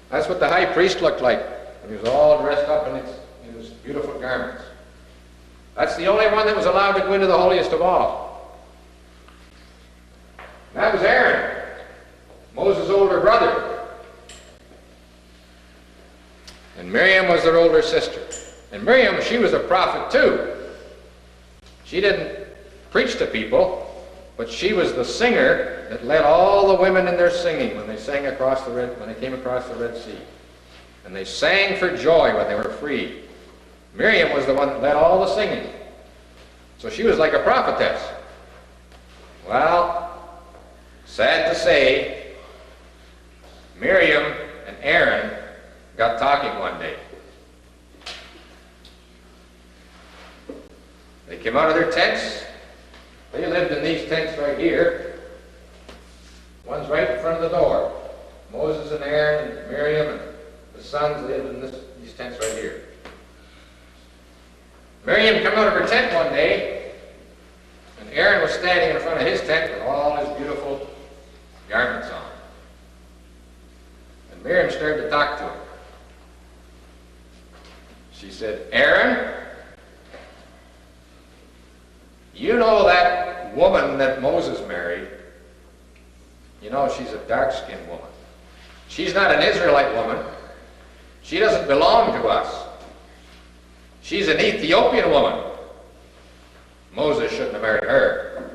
That's what the high priest looked like. He was all dressed up in his beautiful garments. That's the only one that was allowed to go into the holiest of all. That was Aaron, Moses' older brother. And Miriam was their older sister. And Miriam, she was a prophet too. She didn't preach to people, but she was the singer that led all the women in their singing when they came across the Red Sea. And they sang for joy when they were freed. Miriam was the one that led all the singing. So she was like a prophetess. Well, sad to say, Miriam and Aaron got talking one day. They came out of their tents. They lived in these tents right here. One's right in front of the door. Moses and Aaron and Miriam and the sons lived in these tents right here. Miriam came out of her tent one day, and Aaron was standing in front of his tent with all his beautiful garments on. And Miriam started to talk to him. She said, "Aaron, you know that woman that Moses married? You know she's a dark-skinned woman. She's not an Israelite woman. She doesn't belong to us. She's an Ethiopian woman. Moses shouldn't have married her.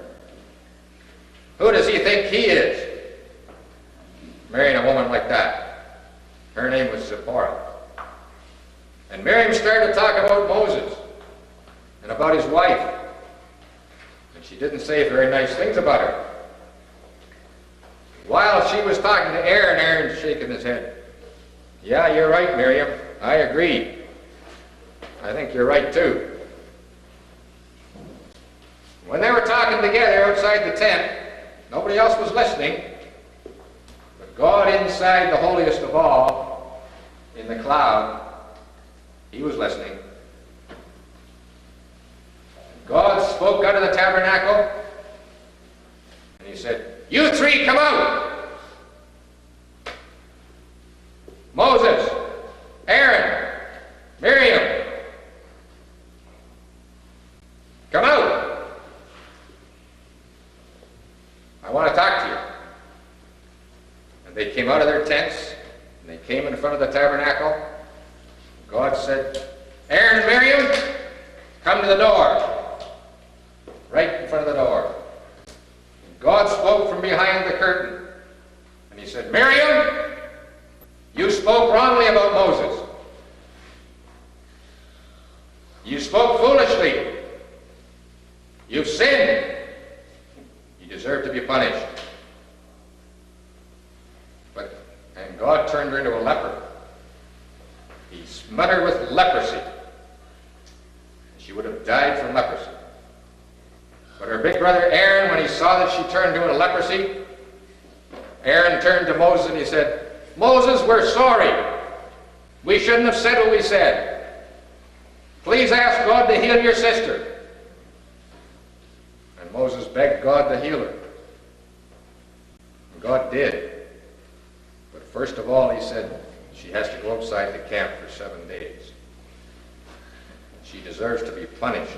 Who does he think he is, marrying a woman like that?" Her name was Zipporah. And Miriam started to talk about Moses and about his wife. And she didn't say very nice things about her. While she was talking to Aaron, Aaron's shaking his head. "Yeah, you're right, Miriam. I agree. I think you're right, too." When they were talking together outside the tent, nobody else was listening. But God inside the holiest of all, in the cloud, he was listening. God spoke out of the tabernacle, and he said, "You three come out. Moses, Aaron, Miriam, come out. I want to talk to you." And they came out of their tents, and they came in front of the tabernacle. God said, "Aaron and Miriam, come to the door." Right in front of the door. And God spoke from behind the curtain. And he said, "Miriam, you spoke wrongly about Moses. You spoke foolishly. You've sinned. You deserve to be punished." And God turned her into a leper. He smote her with leprosy. She would have died from leprosy. But her big brother Aaron, when he saw that she turned to a leprosy, Aaron turned to Moses and he said, "Moses, we're sorry. We shouldn't have said what we said. Please ask God to heal your sister." And Moses begged God to heal her. And God did. But first of all, he said she has to go outside the camp for 7 days. She deserves to be punished